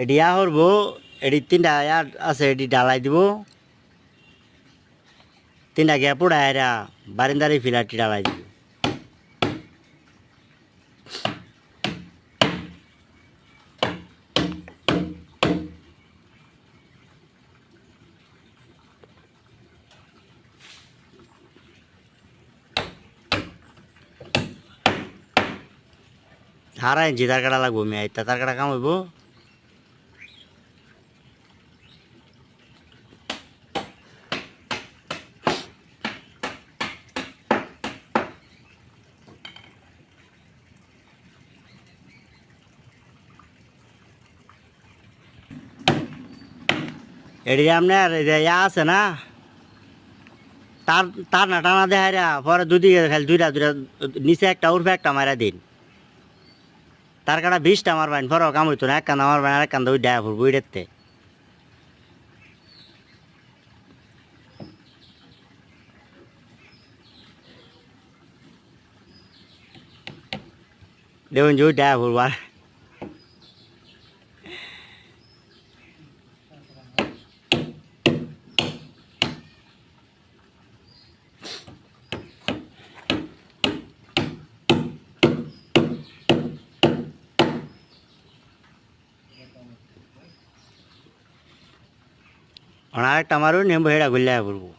এটি ইয়া করবো, এটি তিনটা ইয়ার আছে, এটি ডালাই দিব, তিনটা গ্যাপ উড়াইরা বারিন্দারি ফিলারটি ডালাই দিব। হারা ইঞ্চি তার কাটা লাগবো, মেয়ে ইত্যা তার কাটা কাম হইব। এটি আপনার ইয়া আছে না, তার তার না টানা দেখাইরা পরে দুদিকে খালি দুইটা দুইটা নিচে একটা উর্ফে একটা মারা দিন। তার কাটা 20টা মারবেন, পরে কাম হইতো না, এক কান্দা মারবেন আর এক কান্দা ওই ডায়া ফুরবো ওইটাতে। দেখুন যে ওই ডায়া ফুরবো আর আরেকটা মারুন, নেবো হেটা ঘুরলে ফুরবো।